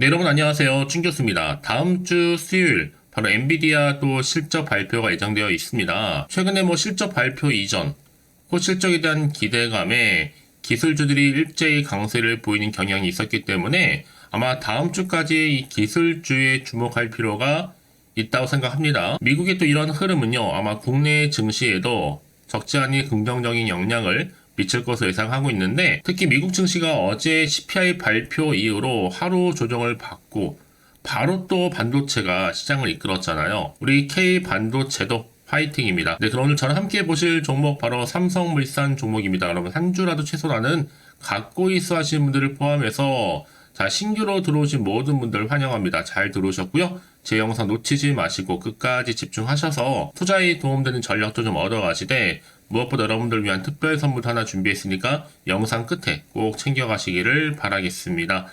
네, 여러분 안녕하세요. 춘교수입니다. 다음 주 수요일 바로 엔비디아 또 실적 발표가 예정되어 있습니다. 최근에 실적 발표 이전, 실적에 대한 기대감에 기술주들이 일제히 강세를 보이는 경향이 있었기 때문에 아마 다음 주까지 이 기술주에 주목할 필요가 있다고 생각합니다. 미국의 또 이런 흐름은요, 아마 국내 증시에도 적지 않은 긍정적인 영향을 미칠 것으로 예상하고 있는데, 특히 미국 증시가 어제 CPI 발표 이후로 하루 조정을 받고 바로 또 반도체가 시장을 이끌었잖아요. 우리 K 반도체도 화이팅입니다. 네, 그럼 오늘 저랑 함께 보실 종목 바로 삼성물산 종목입니다. 여러분 한 주라도 최소한은 갖고 있어 하시는 분들을 포함해서 신규로 들어오신 모든 분들 환영합니다. 잘 들어오셨고요. 제 영상 놓치지 마시고 끝까지 집중하셔서 투자에 도움되는 전략도 좀 얻어가시되, 무엇보다 여러분들 위한 특별 선물도 하나 준비했으니까 영상 끝에 꼭 챙겨가시기를 바라겠습니다.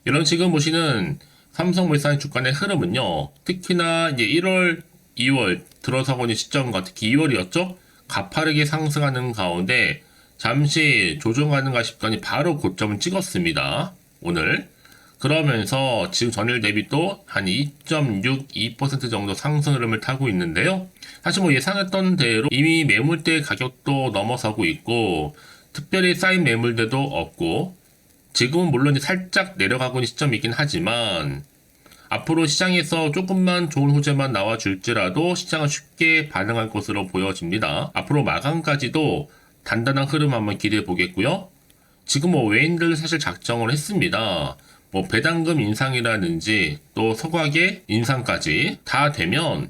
이런 지금 보시는 삼성물산 주가의 흐름은요, 특히나 이제 1월, 2월 들어서고 있는 시점과 특히 2월이었죠? 가파르게 상승하는 가운데 잠시 조정하는가 싶더니 바로 고점을 찍었습니다. 오늘. 그러면서 지금 전일 대비 또 한 2.62% 정도 상승 흐름을 타고 있는데요. 사실 예상했던 대로 이미 매물대 가격도 넘어서고 있고, 특별히 쌓인 매물대도 없고, 지금은 물론 살짝 내려가고 있는 시점이긴 하지만, 앞으로 시장에서 조금만 좋은 호재만 나와줄지라도 시장은 쉽게 반응할 것으로 보여집니다. 앞으로 마감까지도 단단한 흐름 한번 기대해 보겠고요. 지금 외인들 사실 작정을 했습니다. 배당금 인상이라든지 또 서각의 인상까지 다 되면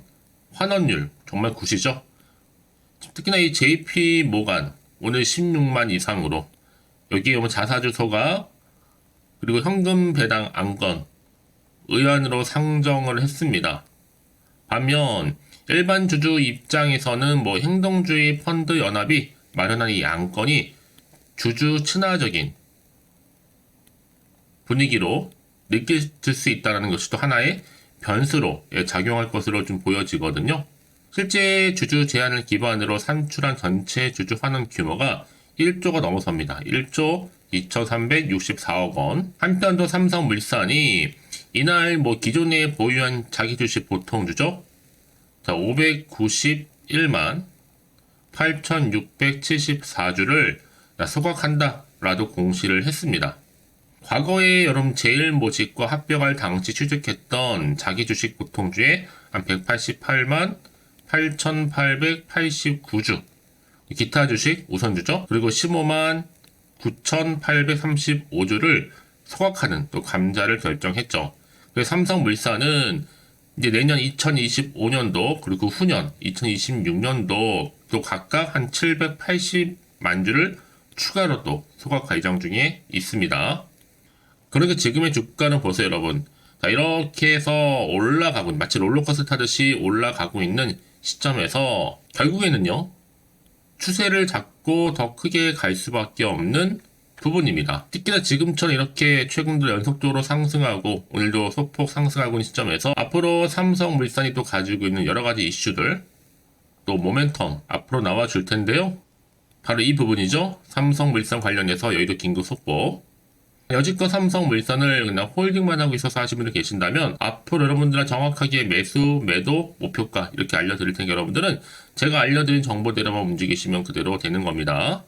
환원율 정말 굿이죠. 특히나 이 JP 모간 오늘 16만 이상으로, 여기에 자사주 소각 그리고 현금 배당 안건 의안으로 상정을 했습니다. 반면 일반 주주 입장에서는 행동주의 펀드 연합이 마련한 이 안건이 주주 친화적인 분위기로 느껴질 수 있다는 것이 또 하나의 변수로 작용할 것으로 좀 보여지거든요. 실제 주주 제안을 기반으로 산출한 전체 주주 환원 규모가 1조가 넘어섭니다. 1조 2,364억 원. 한편 또 삼성물산이 이날 기존에 보유한 자기 주식 보통주죠. 591만 8,674주를 소각한다라도 공시를 했습니다. 과거에 여러분 제일모직과 합병할 당시 취득했던 자기 주식 보통주에 한 188만 8,889주, 기타 주식 우선주죠. 그리고 15만 9,835주를 소각하는 또 감자를 결정했죠. 그래서 삼성물산은 이제 내년 2025년도 그리고 후년 2026년도 또 각각 한 780만 주를 추가로 또 소각할 예정 중에 있습니다. 그러니까 지금의 주가는 보세요, 여러분. 이렇게 해서 올라가고, 마치 롤러코스터 타듯이 올라가고 있는 시점에서 결국에는요, 추세를 잡고 더 크게 갈 수밖에 없는 부분입니다. 특히나 지금처럼 이렇게 최근도 연속적으로 상승하고 오늘도 소폭 상승하고 있는 시점에서 앞으로 삼성물산이 또 가지고 있는 여러 가지 이슈들, 또 모멘텀 앞으로 나와 줄 텐데요. 바로 이 부분이죠. 삼성물산 관련해서 여의도 긴급 속보. 여지껏 삼성물산을 그냥 홀딩만 하고 있어서 하시는 분들 계신다면, 앞으로 여러분들은 정확하게 매수, 매도, 목표가 이렇게 알려드릴 테니까 여러분들은 제가 알려드린 정보대로만 움직이시면 그대로 되는 겁니다.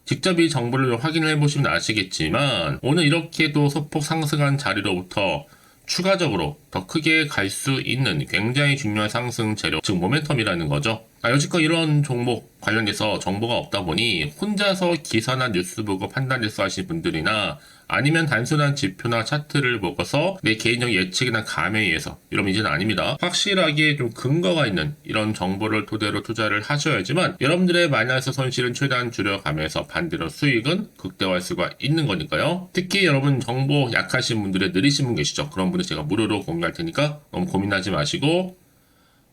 직접 이 정보를 확인을 해보시면 아시겠지만, 오늘 이렇게 또 소폭 상승한 자리로부터 추가적으로 더 크게 갈 수 있는 굉장히 중요한 상승 재료, 즉 모멘텀이라는 거죠. 여지껏 이런 종목 관련해서 정보가 없다 보니 혼자서 기사나 뉴스 보고 판단해서 하신 분들이나, 아니면 단순한 지표나 차트를 보고서 내 개인적 예측이나 감에 의해서, 이러면 이제는 아닙니다. 확실하게 좀 근거가 있는 이런 정보를 토대로 투자를 하셔야지만 여러분들의 마이너스 손실은 최대한 줄여가면서 반대로 수익은 극대화할 수가 있는 거니까요. 특히 여러분 정보 약하신 분들의 느리신 분 계시죠? 그런 분들 제가 무료로 공유할 테니까 너무 고민하지 마시고,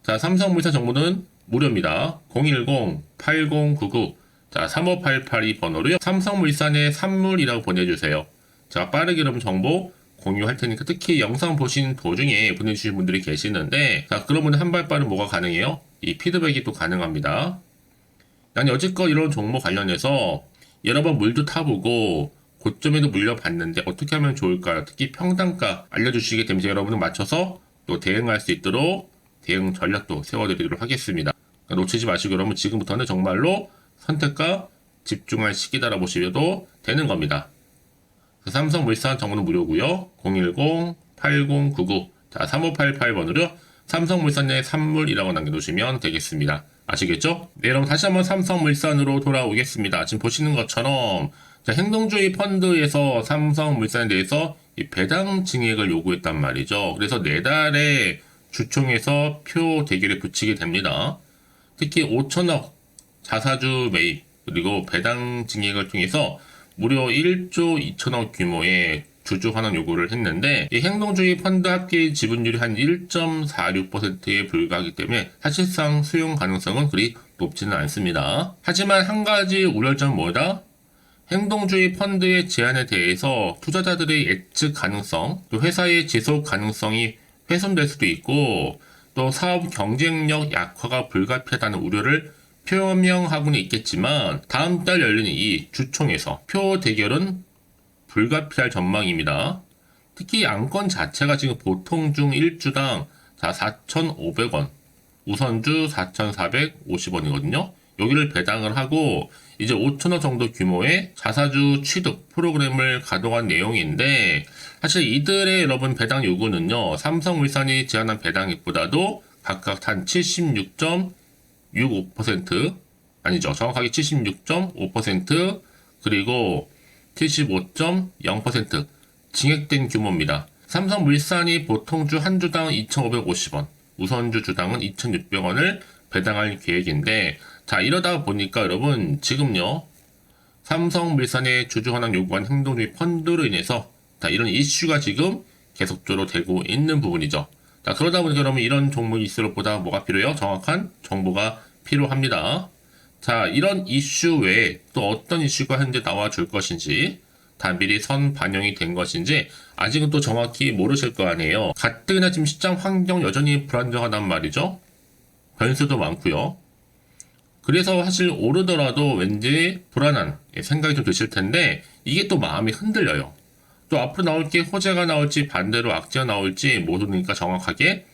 삼성물산 정보는 무료입니다. 010-8099-35882 번호로요. 삼성물산의 산물이라고 보내주세요. 제가 빠르게 여러분 정보 공유할 테니까, 특히 영상 보시는 도중에 보내주신 분들이 계시는데, 그런 분들 한 발 빠른 뭐가 가능해요? 이 피드백이 또 가능합니다. 난 여지껏 이런 종목 관련해서 여러 번 물도 타보고 고점에도 물려봤는데 어떻게 하면 좋을까요? 특히 평단가 알려주시게 되면 여러분은 맞춰서 또 대응할 수 있도록 대응 전략도 세워드리도록 하겠습니다. 그러니까 놓치지 마시고 여러분 지금부터는 정말로 선택과 집중할 시기다라 보시셔도 되는 겁니다. 삼성물산 정보는 무료고요. 010-8099 3588번으로 삼성물산의 산물이라고 남겨두시면 되겠습니다. 아시겠죠? 네, 여러분 다시 한번 삼성물산으로 돌아오겠습니다. 지금 보시는 것처럼 행동주의 펀드에서 삼성물산에 대해서 이 배당 증액을 요구했단 말이죠. 그래서 내달에 주총에서 표 대결에 붙이게 됩니다. 특히 5천억 자사주 매입 그리고 배당 증액을 통해서 무려 1조 2천억 규모의 주주 환원 요구를 했는데 이 행동주의 펀드 합계 지분율이 한 1.46%에 불과하기 때문에 사실상 수용 가능성은 그리 높지는 않습니다. 하지만 한 가지 우려점은 뭐다? 행동주의 펀드의 제안에 대해서 투자자들의 예측 가능성, 또 회사의 지속 가능성이 훼손될 수도 있고 또 사업 경쟁력 약화가 불가피하다는 우려를 표명하고는 있겠지만 다음 달 열리는 이 주총에서 표 대결은 불가피할 전망입니다. 특히 안건 자체가 지금 보통 중 1주당 4,500원, 우선주 4,450원이거든요. 여기를 배당을 하고 이제 5천원 정도 규모의 자사주 취득 프로그램을 가동한 내용인데 사실 이들의 여러분 배당 요구는요. 삼성물산이 제안한 배당액보다도 각각 한 76.65% 아니죠. 정확하게 76.5% 그리고 75.0% 증액된 규모입니다. 삼성물산이 보통주 한 주당 2,550원, 우선주 주당은 2,600원을 배당할 계획인데 자 이러다 보니까 여러분 지금요 삼성물산의 주주 환원 요구한 행동주의 펀드로 인해서 자 이런 이슈가 지금 계속적으로 되고 있는 부분이죠. 자 그러다 보니까 여러분 이런 종목이 있을수록 보다 뭐가 필요해요? 정확한 정보가 필요합니다. 자 이런 이슈 외에 또 어떤 이슈가 현재 나와줄 것인지 다 미리 선 반영이 된 것인지 아직은 또 정확히 모르실 거 아니에요. 가뜩이나 지금 시장 환경 여전히 불안정하단 말이죠. 변수도 많고요. 그래서 사실 오르더라도 왠지 불안한 생각이 좀 드실 텐데 이게 또 마음이 흔들려요. 또 앞으로 나올 게 호재가 나올지 반대로 악재가 나올지 모르니까 정확하게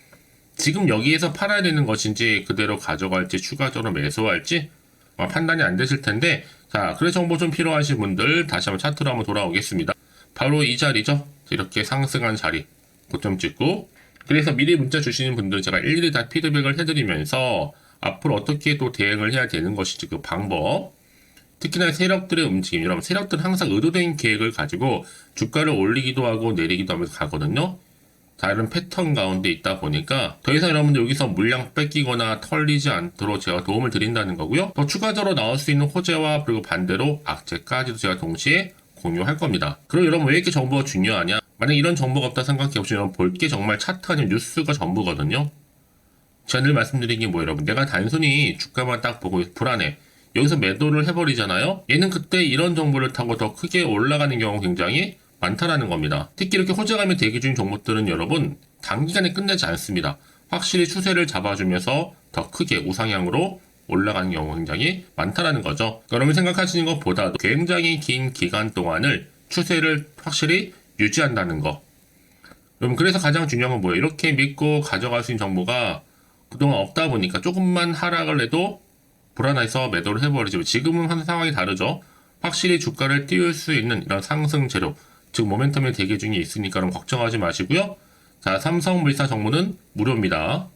지금 여기에서 팔아야 되는 것인지 그대로 가져갈지 추가적으로 매수할지 판단이 안 되실 텐데 자 그래서 정보 좀 필요하신 분들 다시 한번 차트로 한번 돌아오겠습니다. 바로 이 자리죠. 이렇게 상승한 자리 고점 찍고 그래서 미리 문자 주시는 분들 제가 일일이 다 피드백을 해드리면서 앞으로 어떻게 또 대응을 해야 되는 것인지 그 방법 특히나 세력들의 움직임 여러분 세력들은 항상 의도된 계획을 가지고 주가를 올리기도 하고 내리기도 하면서 가거든요. 다른 패턴 가운데 있다 보니까 더 이상 여러분들 여기서 물량 뺏기거나 털리지 않도록 제가 도움을 드린다는 거고요. 더 추가적으로 나올 수 있는 호재와 그리고 반대로 악재까지도 제가 동시에 공유할 겁니다. 그럼 여러분 왜 이렇게 정보가 중요하냐? 만약 이런 정보가 없다 생각해 보시면 볼 게 정말 차트 아니면 뉴스가 전부거든요. 제가 늘 말씀드린 게 뭐예요 여러분 내가 단순히 주가만 딱 보고 불안해 여기서 매도를 해버리잖아요. 얘는 그때 이런 정보를 타고 더 크게 올라가는 경우 굉장히 많다라는 겁니다. 특히 이렇게 호재감이 대기 중인 종목들은 여러분 단기간에 끝내지 않습니다. 확실히 추세를 잡아주면서 더 크게 우상향으로 올라가는 경우가 굉장히 많다라는 거죠. 여러분 생각하시는 것보다도 굉장히 긴 기간 동안을 추세를 확실히 유지한다는 거. 여러분 그래서 가장 중요한 건 뭐예요? 이렇게 믿고 가져갈 수 있는 정보가 그동안 없다 보니까 조금만 하락을 해도 불안해서 매도를 해버리죠. 지금은 한 상황이 다르죠. 확실히 주가를 띄울 수 있는 이런 상승 재료, 즉 모멘텀의 대기 중에 있으니까 그럼 걱정하지 마시고요. 자, 삼성물산 정보는 무료입니다.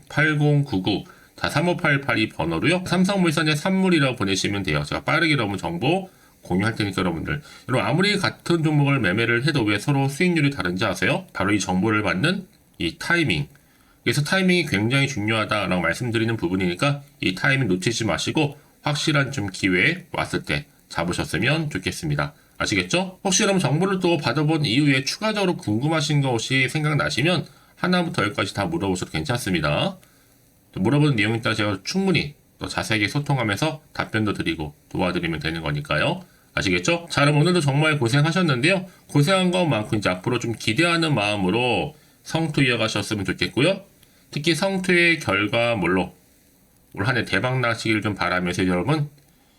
010-8099 3588이 번호로요. 삼성물산의 산물이라고 보내시면 돼요. 제가 빠르게 여러분 정보 공유할 테니까 여러분 아무리 같은 종목을 매매를 해도 왜 서로 수익률이 다른지 아세요? 바로 이 정보를 받는 이 타이밍. 그래서 타이밍이 굉장히 중요하다라고 말씀드리는 부분이니까 이 타이밍 놓치지 마시고 확실한 좀 기회에 왔을 때 잡으셨으면 좋겠습니다. 아시겠죠? 혹시 여러분 정보를 또 받아본 이후에 추가적으로 궁금하신 것이 생각나시면 하나부터 열까지 다 물어보셔도 괜찮습니다. 물어보는 내용에 따라 제가 충분히 또 자세하게 소통하면서 답변도 드리고 도와드리면 되는 거니까요. 아시겠죠? 자, 그럼 오늘도 정말 고생하셨는데요. 고생한 것만큼 이제 앞으로 좀 기대하는 마음으로 성투 이어가셨으면 좋겠고요. 특히 성투의 결과물로 올 한 해 대박 나시길 좀 바라면서 여러분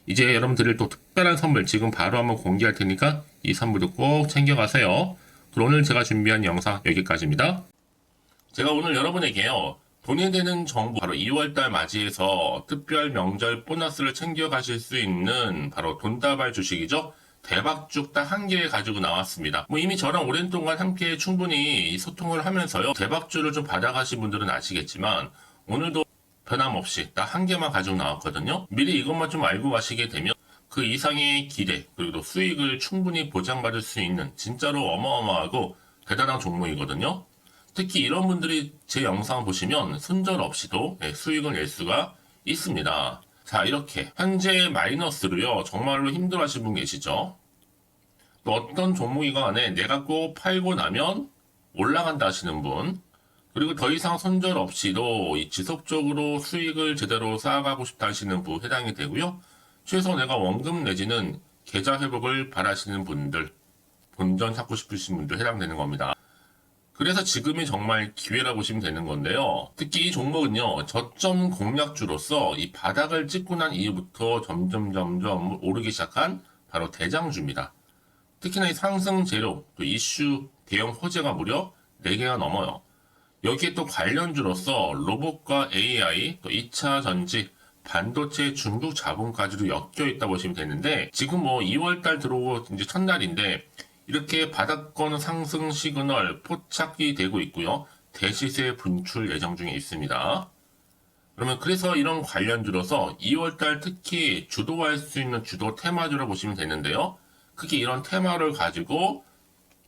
이제 여러분 드릴 또 특별한 선물 지금 바로 한번 공개할 테니까 이 3부도 꼭 챙겨가세요. 그럼 오늘 제가 준비한 영상 여기까지입니다. 제가 오늘 여러분에게요, 돈이 되는 정보, 바로 2월달 맞이해서 특별 명절 보너스를 챙겨가실 수 있는 바로 돈다발 주식이죠. 대박죽 딱 한 개 가지고 나왔습니다. 이미 저랑 오랜 동안 함께 충분히 소통을 하면서요, 대박주를 좀 받아가신 분들은 아시겠지만 오늘도 변함없이 딱 한 개만 가지고 나왔거든요. 미리 이것만 좀 알고 가시게 되면 그 이상의 기대, 그리고 수익을 충분히 보장받을 수 있는 진짜로 어마어마하고 대단한 종목이거든요. 특히 이런 분들이 제 영상 보시면 손절없이도 수익을 낼 수가 있습니다. 자, 이렇게 현재 마이너스로요, 정말로 힘들어하시는 분 계시죠? 또 어떤 종목이건 간에 내가 꼭 팔고 나면 올라간다 하시는 분, 그리고 더 이상 손절 없이도 지속적으로 수익을 제대로 쌓아가고 싶다 하시는 분 해당이 되고요. 최소 내가 원금 내지는 계좌 회복을 바라시는 분들, 본전 찾고 싶으신 분들 해당되는 겁니다. 그래서 지금이 정말 기회라고 보시면 되는 건데요. 특히 이 종목은요, 저점 공략주로서 이 바닥을 찍고 난 이후부터 점점 오르기 시작한 바로 대장주입니다. 특히나 이 상승 재료, 또 이슈, 대형 호재가 무려 4개가 넘어요. 여기에 또 관련주로서 로봇과 AI, 또 2차 전지, 반도체 중국 자본까지도 엮여 있다 보시면 되는데, 지금 2월달 들어오고 이제 첫날인데 이렇게 바닥권 상승 시그널 포착이 되고 있고요. 대시세 분출 예정 중에 있습니다. 그러면 그래서 이런 관련주로서 2월달 특히 주도할 수 있는 주도 테마주로 보시면 되는데요. 크게 이런 테마를 가지고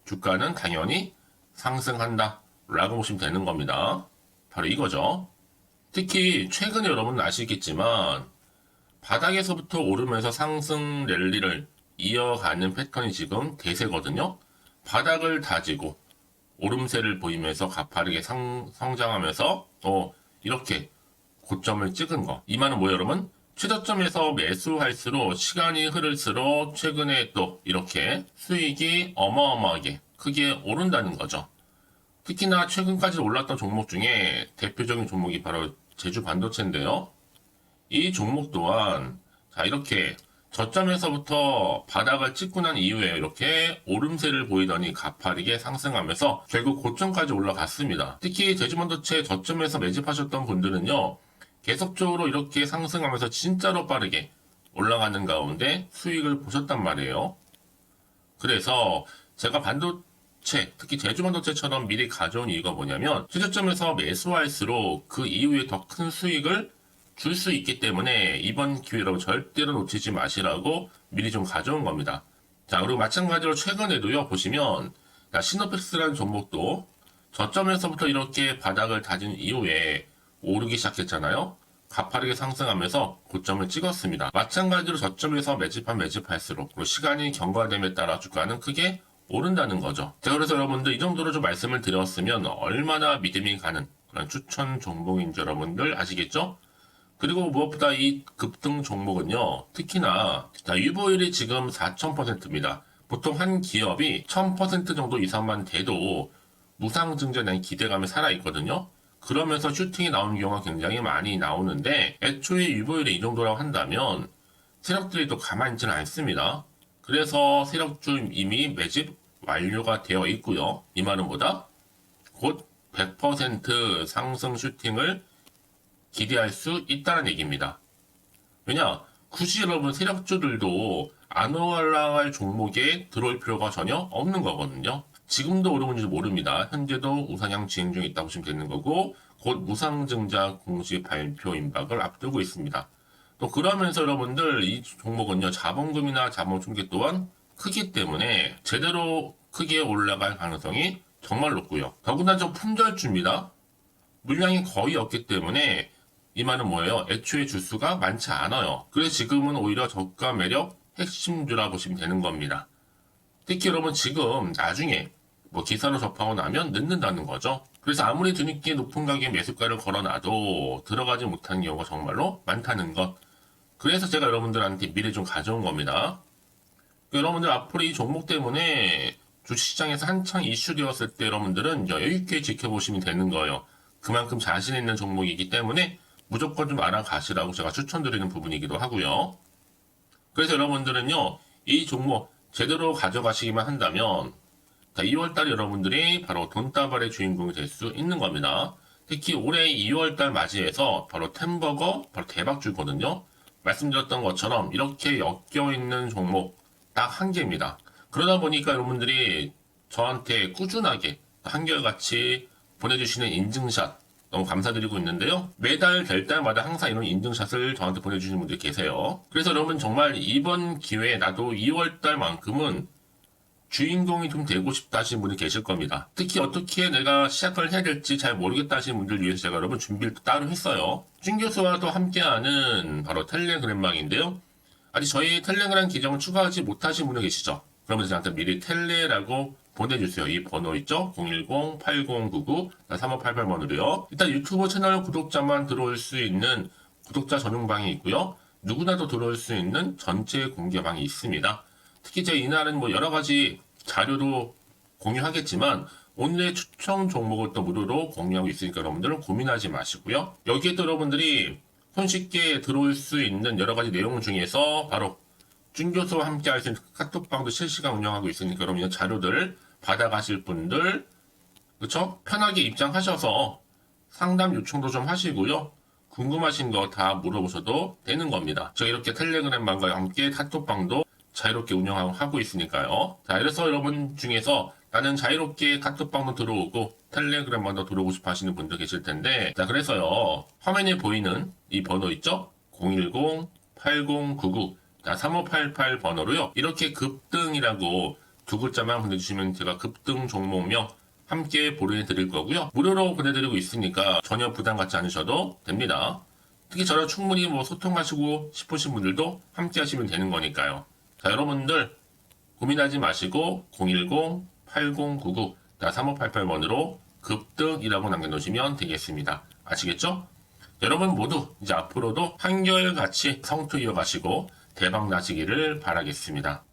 주가는 당연히 상승한다 라고 보시면 되는 겁니다. 바로 이거죠. 특히 최근에 여러분 아시겠지만 바닥에서부터 오르면서 상승 랠리를 이어가는 패턴이 지금 대세거든요. 바닥을 다지고 오름세를 보이면서 가파르게 성장하면서 이렇게 고점을 찍은 거. 이 말은 뭐예요, 여러분? 최저점에서 매수할수록 시간이 흐를수록 최근에 또 이렇게 수익이 어마어마하게 크게 오른다는 거죠. 특히나 최근까지 올랐던 종목 중에 대표적인 종목이 바로 제주 반도체인데요. 이 종목 또한 자, 이렇게 저점에서부터 바닥을 찍고 난 이후에 이렇게 오름세를 보이더니 가파르게 상승하면서 결국 고점까지 올라갔습니다. 특히 제주반도체 저점에서 매집하셨던 분들은요, 계속적으로 이렇게 상승하면서 진짜로 빠르게 올라가는 가운데 수익을 보셨단 말이에요. 그래서 제가 반도체, 특히 제주반도체처럼 미리 가져온 이유가 뭐냐면 최저점에서 매수할수록 그 이후에 더 큰 수익을 줄 수 있기 때문에 이번 기회로 절대로 놓치지 마시라고 미리 좀 가져온 겁니다. 자, 그리고 마찬가지로 최근에도요, 보시면 시노펙스라는 종목도 저점에서부터 이렇게 바닥을 다진 이후에 오르기 시작했잖아요. 가파르게 상승하면서 고점을 찍었습니다. 마찬가지로 저점에서 매집할수록 그리고 시간이 경과됨에 따라 주가는 크게 오른다는 거죠. 자, 그래서 여러분들 이 정도로 좀 말씀을 드렸으면 얼마나 믿음이 가는 그런 추천 종목인지 여러분들 아시겠죠? 그리고 무엇보다 이 급등 종목은요, 특히나 유보율이 지금 4000%입니다. 보통 한 기업이 1000% 정도 이상만 돼도 무상증자에 대한 기대감이 살아있거든요. 그러면서 슈팅이 나오는 경우가 굉장히 많이 나오는데, 애초에 유보율이 이 정도라고 한다면 세력들이 또 가만히 있지는 않습니다. 그래서 세력주 이미 매집 완료가 되어 있고요. 이 말은 뭐다? 곧 100% 상승 슈팅을 기대할 수 있다는 얘기입니다. 왜냐? 굳이 여러분 세력주들도 안 올라갈 종목에 들어올 필요가 전혀 없는 거거든요. 지금도 오르는지 모릅니다. 현재도 우상향 진행 중에 있다고 보시면 되는 거고, 곧 무상증자 공시 발표 임박을 앞두고 있습니다. 또 그러면서 여러분들 이 종목은요, 자본금이나 자본 총계 또한 크기 때문에 제대로 크게 올라갈 가능성이 정말 높고요. 더구나 좀 품절주입니다. 물량이 거의 없기 때문에 이 말은 뭐예요? 애초에 주수가 많지 않아요. 그래서 지금은 오히려 저가 매력 핵심주라 보시면 되는 겁니다. 특히 여러분 지금 나중에 기사로 접하고 나면 늦는다는 거죠. 그래서 아무리 뒤늦게 높은 가격에 매수가를 걸어놔도 들어가지 못하는 경우가 정말로 많다는 것. 그래서 제가 여러분들한테 미리 좀 가져온 겁니다. 여러분들 앞으로 이 종목 때문에 주식시장에서 한창 이슈되었을 때 여러분들은 여유있게 지켜보시면 되는 거예요. 그만큼 자신 있는 종목이기 때문에 무조건 좀 알아가시라고 제가 추천드리는 부분이기도 하고요. 그래서 여러분들은요, 이 종목 제대로 가져가시기만 한다면 2월달 여러분들이 바로 돈다발의 주인공이 될 수 있는 겁니다. 특히 올해 2월달 맞이해서 바로 템버거 바로 대박 줄거든요. 말씀드렸던 것처럼 이렇게 엮여있는 종목 딱 한 개입니다. 그러다 보니까 여러분들이 저한테 꾸준하게 한결같이 보내주시는 인증샷 너무 감사드리고 있는데요. 매달 될 때마다 항상 이런 인증샷을 저한테 보내주시는 분들이 계세요. 그래서 여러분 정말 이번 기회에 나도 2월달만큼은 주인공이 좀 되고 싶다 하시는 분이 계실 겁니다. 특히 어떻게 내가 시작을 해야 될지 잘 모르겠다 하시는 분들 위해서 제가 여러분 준비를 따로 했어요. 준 교수와도 함께하는 바로 텔레그램망인데요. 아직 저희 텔레그램 계정을 추가하지 못하신 분들 계시죠? 그러면 저한테 미리 텔레라고 보내주세요. 이 번호 있죠? 010-8099-3588번으로요. 일단 유튜브 채널 구독자만 들어올 수 있는 구독자 전용방이 있고요. 누구나도 들어올 수 있는 전체 공개방이 있습니다. 특히 제가 이날은 뭐 여러 가지 자료도 공유하겠지만 오늘의 추천 종목을 또 무료로 공유하고 있으니까 여러분들은 고민하지 마시고요. 여기에 또 여러분들이 손쉽게 들어올 수 있는 여러 가지 내용 중에서 바로 준교수와 함께 할 수 있는 카톡방도 실시간 운영하고 있으니까 여러분 이 자료들 받아가실 분들 그쵸? 편하게 입장하셔서 상담 요청도 좀 하시고요. 궁금하신 거 다 물어보셔도 되는 겁니다. 저 이렇게 텔레그램방과 함께 카톡방도 자유롭게 운영하고 있으니까요. 자, 그래서 여러분 중에서 나는 자유롭게 카톡방도 들어오고 텔레그램방도 들어오고 싶어 하시는 분들 계실 텐데, 자, 그래서요. 화면에 보이는 이 번호 있죠? 010-8099-3588 번호로요. 이렇게 급등이라고 두 글자만 보내주시면 제가 급등 종목명 함께 보내드릴 거고요. 무료로 보내드리고 있으니까 전혀 부담 갖지 않으셔도 됩니다. 특히 저랑 충분히 뭐 소통하시고 싶으신 분들도 함께 하시면 되는 거니까요. 자, 여러분들 고민하지 마시고 010-8099-3588번으로 급등이라고 남겨놓으시면 되겠습니다. 아시겠죠? 여러분 모두 이제 앞으로도 한결같이 성투 이어가시고 대박 나시기를 바라겠습니다.